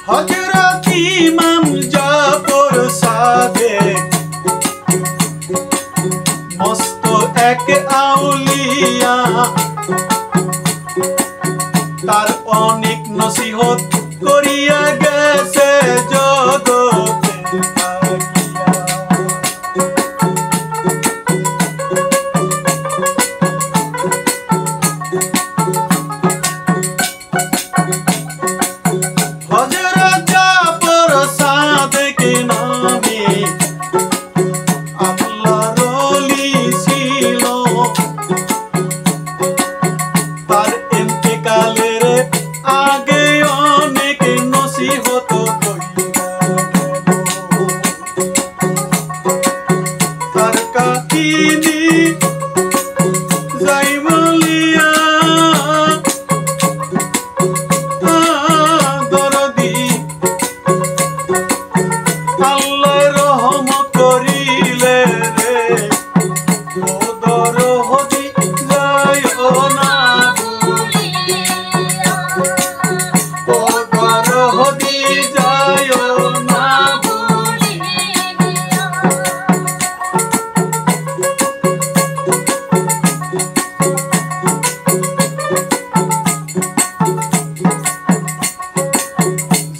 হযরত ইমাম জাফর সাদেক মস্ত এক আউলিয়া, তার অনেক নসিহত করিয়া গেছে জগতে থাকিয়া। হযরত জাফর সাদেক নামে আল্লাহর ওলি ছিল, তার ইন্তেকালের আগে অনেক নসিহত কইরা গেল। তার কাহিনী যাই বলিয়া দরদি আল্লাহ রহম করিলে রে, ও দরদি যাইও না ভুলিয়া, ও দরদি যাইও না ভুলিয়া।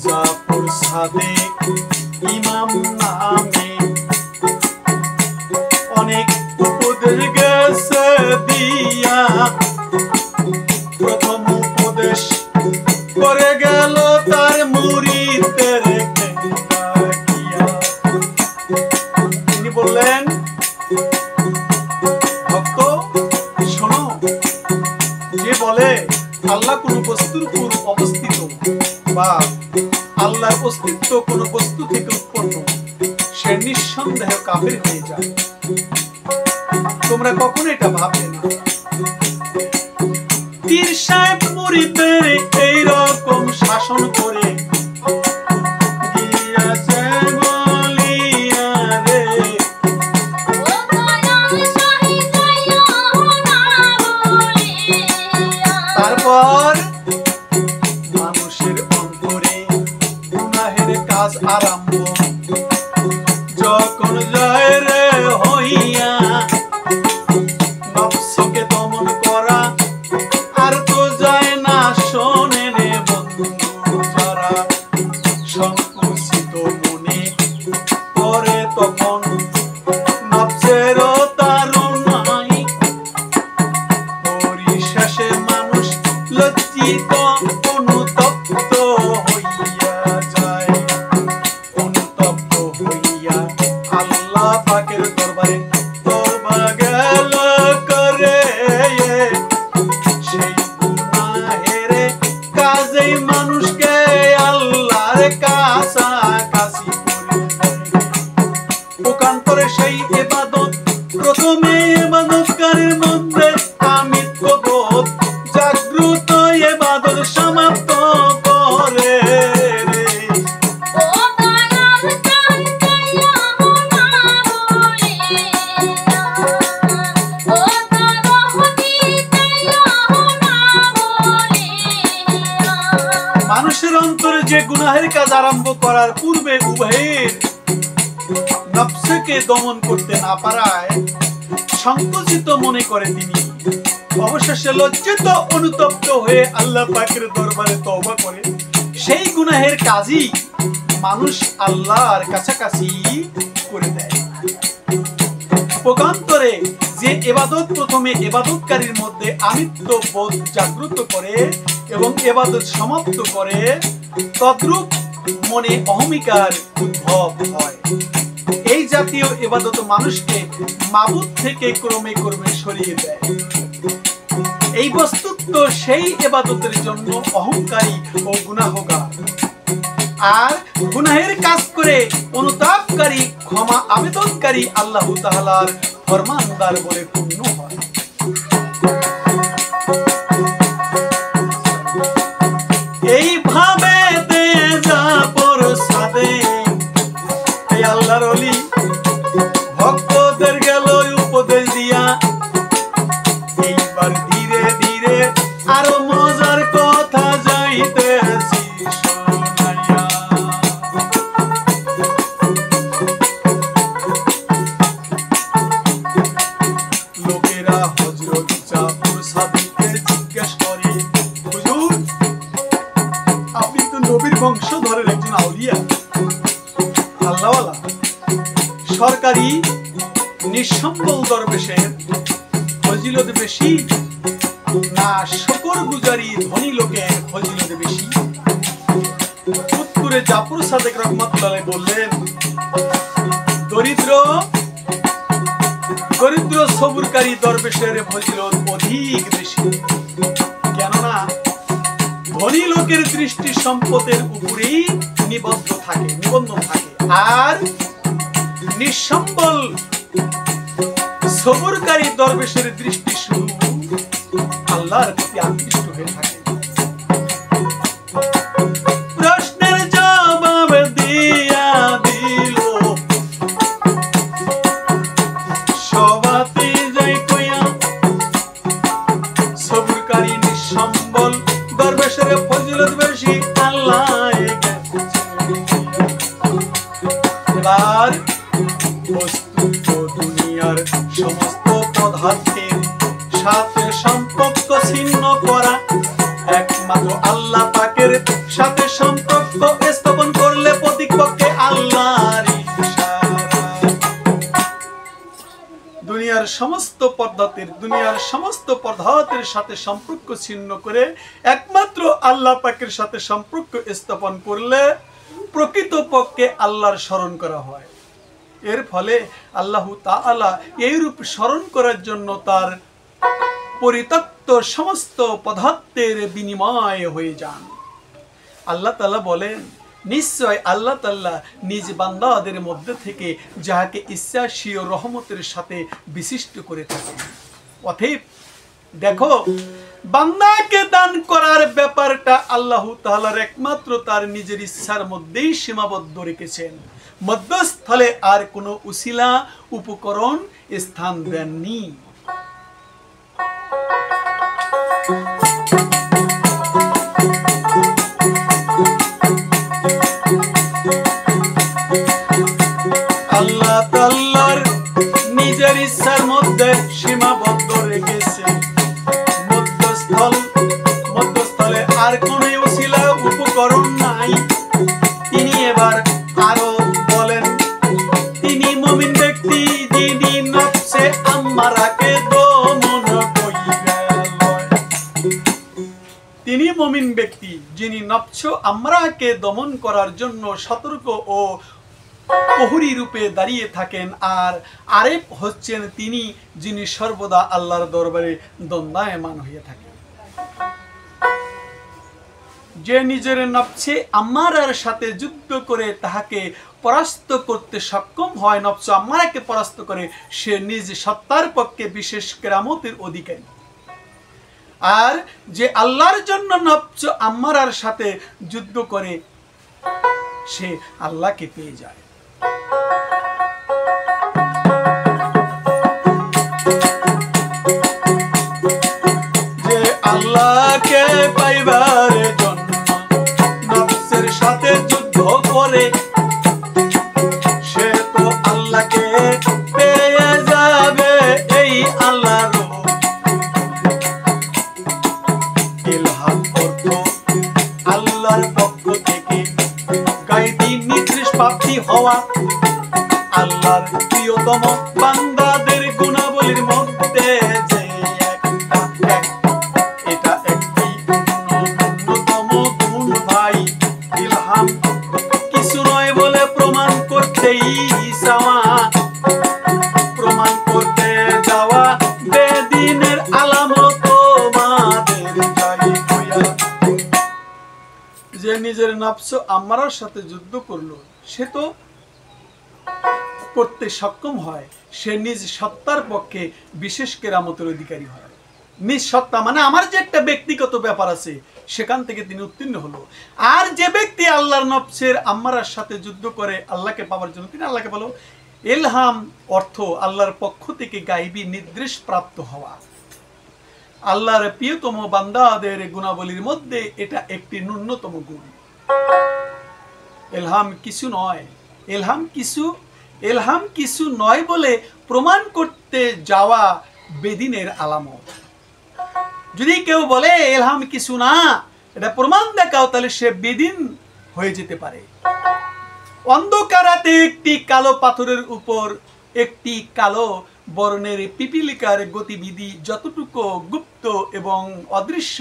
জাফর সাদেক ইমাম নামে অনেক উপদেশ গেছে দিয়া, প্রথম উপদেশ করে গেল তার মুরিদদের ডাকিয়া। তিনি বললেন, ভক্ত শোনো, যে বলে আল্লাহ কোন বস্তুর উপর অবস্থিত বা আল্লাহর অস্তিত্ব কোন বস্তু থেকে উৎপন্ন, সে নিঃসন্দেহে কাফের হয়ে যায়। তোমরা কখনো এটা ভাববে না। পীর সাহেব মুরিদদের এইরকম শাসন করে গিয়াছে বলিয়া রে, তারপর মানুষের অন্তরে গুনাহের কাজ আরম্ভ যখন যায় রে হইয়া, নফসকে দমন করা আর তো যায় না। শোনেন বন্ধু যারা সংকুচিত মনে করে, তখন নফসেরও তাড়নায় পরিশেষে মানুষ লজ্জিত অনুতপ্ত হইয়া যায়, অনুতপ্ত হইয়া আল্লাহ পাকের দরবারে তওবা গেল করে। সেই গুনাহের কাজেই মানুষকে আল্লাহর কাছাকাছি করে দেয়। পক্ষান্তরে সেই ইবাদত, প্রথমে ইবাদতকারীর মধ্যে আমিত্ববোধ জাগ্রত, ইবাদত সমাপ্ত করে রে। মানুষের অন্তরে যে গুনাহের কাজ আরম্ভ করার পূর্বে উভয়ের নফসকে দমন করতে না পারায় সংকুচিত মনে করে তিনি অবশেষে লজ্জিত অনুতপ্ত হয়ে আল্লাহ পাকের দরবারে তওবা করে। সেই গুনাহের কাজই মানুষ আল্লাহর কাছাকাছি করে দেয়। পক্ষান্তরে যে ইবাদত প্রথমে ইবাদতকারীর মধ্যে আমিত্ব বোধ জাগ্রত করে এবং ইবাদত সমাপ্ত করে, তদ্রূপ মনে অহমিকার উদ্ভব হয়। এই জাতীয় ইবাদত মানুষকে মাবুদ থেকে ক্রমে ক্রমে সরিয়ে দেয়। এই বস্তুত্ব সেই ইবাদতের জন্য অহংকারী ও গুনাহগার, আর গুনাহের কাজ করে অনুতাপকারী, ক্ষমা আবেদনকারী আল্লাহ তাআলার ফরমানদার বলে পূর্ণ হয়। এইভাবে জাফর সাদেক এই আল্লাহর ওলি ভক্তদের গেল উপদেশ দিয়া, এই এবার ধীরে ধীরে আরো মজার কথা যাইতেছি শোনাইয়া। লোকেরা হযরত জাফর সাদিককে জিজ্ঞেস করে, হুজুর আপনি তো নবীর বংশধরের একজন আউলিয়া, আল্লাহওয়ালা, সরকারি নিঃসম্বল দরবেশের ফজিলত বেশি না শুকর গুজারি ধনী লোকের ফজিলত বেশি? উত্তরে জাফর সাদিক রাহমাতুল্লাহ আলাইহি বললেন, দরিদ্র দরিদ্র সবুরকারী দরবেশের ফজিলত অধিক বেশি। কেননা ধনী লোকের দৃষ্টি সম্পদের উপরেই নিবন্ধন থাকে, আর নিঃসম্বল সবুরকারী দরবেশের দৃষ্টি শুধু আল্লাহর প্রতি আকৃষ্ট হয়ে থাকে। প্রশ্নের জবাব দিয়া দিল সবাতে যাই কইয়া, সবুরকারী নিঃসম্বল দরবেশের ফজিলত বেশি আল্লাহ। এবার বস্তুত দুনিয়ার সমস্ত পদার্থের সাথে সম্পর্ক ছিন্ন করা একমাত্র আল্লাহ পাকের সাথে সম্পর্ক স্থাপন করলে প্রতিপক্ষে আল্লাহর ইশারা। দুনিয়ার সমস্ত পদার্থের সাথে সম্পর্ক ছিন্ন করে একমাত্র আল্লাহ পাকের সাথে সম্পর্ক স্থাপন করলে প্রকৃতপক্ষে আল্লাহর স্মরণ করা হয়। এর ফলে আল্লাহ তাআলা এইরূপ স্মরণ করার জন্য তার পরিত্যক্ত সমস্ত পদার্থের বিনিময় হয়ে যান। আল্লাহ তাআলা বলেন, নিশ্চয় আল্লাহ তাআলা নিজ বান্দাদের মধ্যে থেকে যাহাকে ইচ্ছা স্বীয় রহমতের সাথে বিশিষ্ট করে থাকেন। অতএব দেখো, বান্দাকে দান করার ব্যাপারটা আল্লাহ তাআলার একমাত্র তার নিজের ইচ্ছার মধ্যেই সীমাবদ্ধ রেখেছেন। মধ্যস্থলে আর কোনো উসিলা উপকরণ স্থান দেননি। আল্লাহ তাআলার নিজের ইচ্ছার মধ্যে সীমাবদ্ধ রেখেছে। মধ্যস্থলে আর কোনো উসিলা উপকরণ নাই। তিনি এবার আরো বলেন, তিনি মুমিন ব্যক্তি যিনি নফসে আম্মারাকে দমন কইরা লয়। তিনি মুমিন ব্যক্তি যিনি নফস আম্মারাকে দমন করার জন্য সতর্ক ও প্রহরী রূপে দাঁড়িয়ে থাকেন। আর আরেফ হচ্ছেন তিনি যিনি সর্বদা আল্লাহর দরবারে দণ্ডায়মান হয়ে থাকেন। যে নিজের নফসে আম্মারার সাথে যুদ্ধ করে তাহাকে পরাস্ত করতে সক্ষম হয়, নফস আম্মারাকে পরাস্ত করে, সে নিজ সত্তার পক্ষে বিশেষ কেরামতের অধিকারী। আর যে আল্লাহর জন্য নফস আম্মারার সাথে যুদ্ধ করে, সে আল্লাহকে পেয়ে যায়। যে আল্লাহকে পাইবার জন্য নফসের সাথে যুদ্ধ করে, সে তো আল্লাহকে পেয়ে যাবে। এই আল্লাহর ইলহাম অর্থ আল্লাহর পক্ষ থেকে গায়বী নির্দেশ প্রাপ্তি হওয়া। আল্লাহর প্রিয়তম বান্দাদের গুণাবলীর মধ্যে যে এটা একটি অন্যতম গুণ ভাই। ইলহাম কিছু নয় বলে প্রমাণ করতেই চাওয়া, প্রমাণ করতে যাওয়া বেদিনের আলামত মাদের যাই হইয়া। যে নিজের নফস আম্মারার সাথে যুদ্ধ করলো, সে তো করতে সক্ষম হয়, সে নিজ সত্তার পক্ষে বিশেষ কেরামতের অধিকারী হয়। নিজ সত্তা মানে আমার যে একটা ব্যক্তিগত ব্যাপার আছে, সেখান থেকে তিনি উত্তীর্ণ হলো। আর যে ব্যক্তি আল্লাহর নফসের আম্মারার সাথে যুদ্ধ করে আল্লাহকে পাওয়ার জন্য, তিনি আল্লাহকে বলো। ইলহাম অর্থ আল্লাহর পক্ষ থেকে গায়বী নির্দেশ প্রাপ্ত হওয়া। আল্লাহর প্রিয়তম বান্দাদের গুণাবলীর মধ্যে এটা একটি ন্যূনতম গুণ। ইলহাম কিছু নয়, ইলহাম কিছু নয় বলে প্রমাণ করতে যাওয়া বেদিনের আলামত। যদি কেউ বলে ইলহাম কিছু না, এটা প্রমাণ দেখাও, তাহলে সে বেদিন হয়ে যেতে পারে। অন্ধকারাতে একটি কালো পাথরের উপর একটি কালো বর্ণের পিপিলিকার গতিবিধি যতটুকু গুপ্ত এবং অদৃশ্য,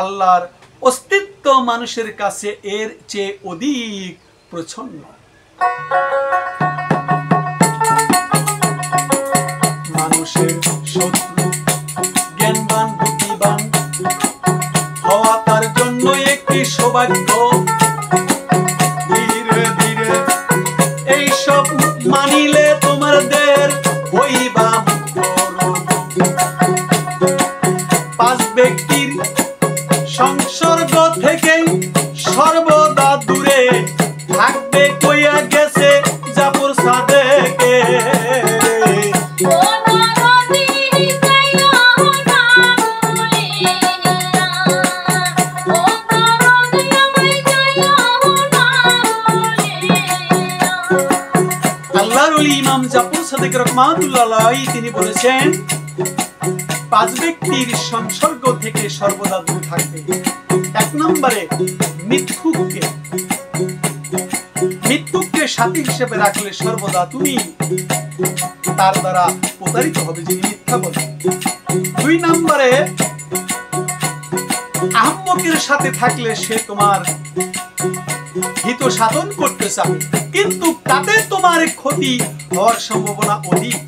আল্লাহর অস্তিত্ব মানুষের কাছে এর চেয়ে অধিক প্রচ্ছন্ন। মানুষের শত্রু জ্ঞানবান বুদ্ধিমান হওয়া তার জন্য একটি সৌভাগ্য। ধীরে ধীরে এইসব মানিলে তোমাদের হইবা পাঁচ ব্যক্তির সংসর্গ থেকে সর্বদা দূরে থাকবে কইয়া গেছে জাফর সাদেকে। আল্লাহর ওলি ইমাম জাফর সাদেক রাহমাতুল্লাহ আলাইহি তিনি বলেছেন, পাঁচ ব্যক্তির সংসর্গ থেকে সর্বদা দূরে থাকবে। এক নম্বরে মৃত্যুকে সাথী হিসেবে রাখলে সর্বদা তুমি তার দ্বারা প্রতারিত হবে, যিনি মিথ্যা বলে। দুই নম্বরে আহম্মকের সাথে থাকলে সে তোমার হিত সাধন করতে চাবে, কিন্তু তাতে তোমার ক্ষতি হওয়ার সম্ভাবনা অধিক,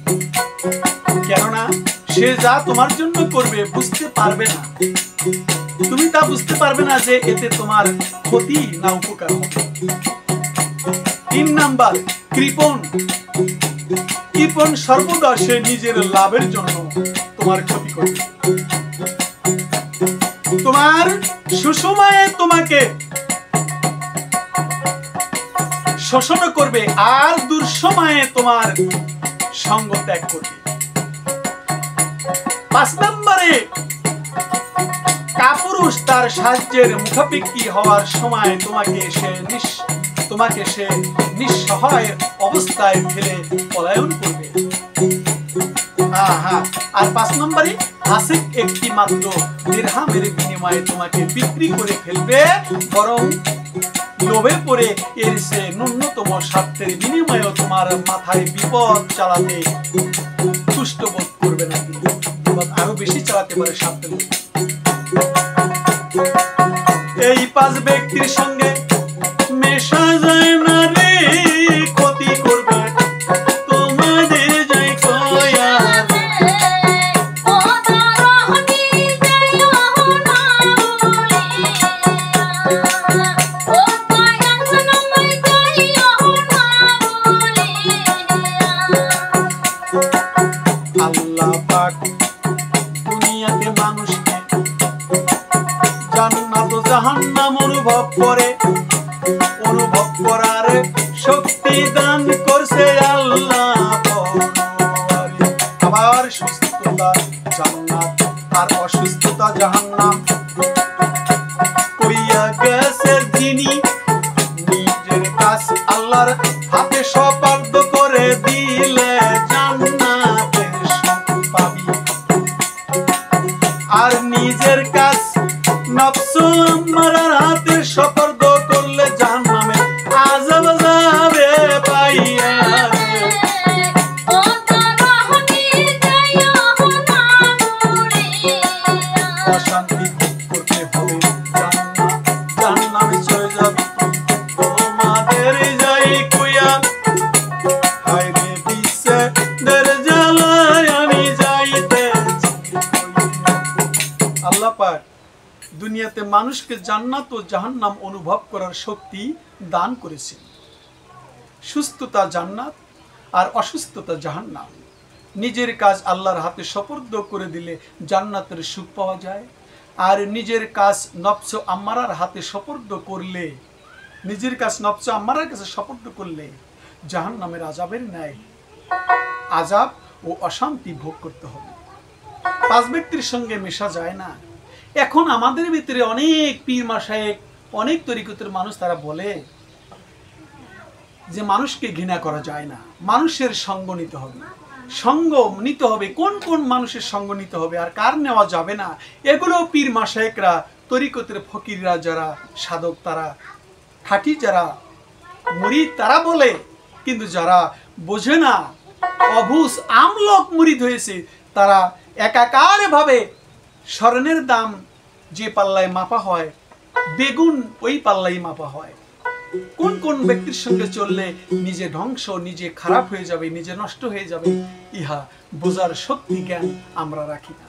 কেননা সে যা তোমার জন্য করবে বুঝতে পারবে না, তুমি তা বুঝতে পারবে না যে এতে তোমার ক্ষতি না উপকার হবে। তিন নাম্বার কৃপণ সর্বদা সে নিজের লাভের জন্য তোমার ক্ষতি করবে। তোমার সুসময়ে তোমাকে শোষণ করবে আর দুঃসময়ে তোমার সঙ্গ ত্যাগ করবে। পাঁচ নম্বরে কাপুরুষ তার সাহায্যের মুখাপেক্ষী হওয়ার সময় তোমাকে সে নিঃসহায় অবস্থায় ফেলে পলায়ন করবে। আর পাঁচ নম্বরে হাসিক একটি মাত্র দিরহামের বিনিময়ে তোমাকে বিক্রি করে ফেলবে, বরং লোভে পড়ে এর সে ন্যূনতম স্বার্থের বিনিময়েও তোমার মাথায় বিপদ চালাতে তুষ্ট বোধ করবে না, বিপদ আরো বেশি চালাতে পারে স্বার্থের। এই পাঁচ ব্যক্তির সঙ্গে মেশা যায় না রে, ক্ষতি করবে তোমাদের যাই কয়া। আল্লাহ পাক দুনিয়াতে মানুষকে জান্নাত ও জাহান্নাম অনুভব করার শক্তি দান করছে আল্লাহ। আবার সুস্থতা জান্নাত আর অসুস্থতা জাহান্নাম কইয়া গেছে যিনি নিজের কাজ আল্লাহর হাতে সুপার্দ করে দিলে জান্নাতের সুখ পাবি, আর নিজের কাজ নফস মারার হাতে সুপার্দ করলে জাহান্নামে আযাব যাবে পাইয়া। অশান্তি করতে হবে জাহান্নামে চলে যাবে তোমাদের যাই কইয়া। হায় রে বিশ্বে দের জ্বালায় আমি যাইতে। আল্লাহ পাক দুনিয়াতে মানুষকে জান্নাত ও জাহান্নাম অনুভব করার শক্তি দান করেছেন। সুস্থতা জান্নাত আর অসুস্থতা জাহান্নাম। নিজের কাজ আল্লাহর হাতে সুপর্দ করে দিলে জান্নাতের সুখ পাওয়া যায়, আর নিজের কাজ নফস আম্মারার হাতে সুপর্দ করলে, নিজের কাজ নফস আম্মারার কাছে সুপর্দ করলে জাহান্নামের আযাবের ন্যায় আযাব ও অশান্তি ভোগ করতে হবে। পাঁচ ব্যক্তির সঙ্গে মেশা যায় না। এখন আমাদের ভিতরে অনেক পীর মাশায়েখ, অনেক তরিকতের মানুষ তারা বলে যে মানুষকে ঘৃণা করা যায় না, মানুষের সঙ্গ নিতে হবে। সঙ্গ নিতে হবে, কোন কোন মানুষের সঙ্গ নিতে হবে আর কার নেওয়া যাবে না, এগুলো পীর মাশায়েখরা, তরিকতের ফকিররা, যারা সাধক, তারা খাঁটি যারা মুরিদ তারা বলে। কিন্তু যারা বোঝে না, অবুঝ আমলক মুরিদ হয়েছে, তারা একাকার ভাবে স্বর্ণের দাম যে পাল্লায় মাপা হয়, বেগুন ওই পাল্লাই মাপা হয়। কোন কোন ব্যক্তির সঙ্গে চললে নিজে ধ্বংস, নিজে খারাপ হয়ে যাবে, নিজে নষ্ট হয়ে যাবে, ইহা বোঝার শক্তি জ্ঞান আমরা রাখি না।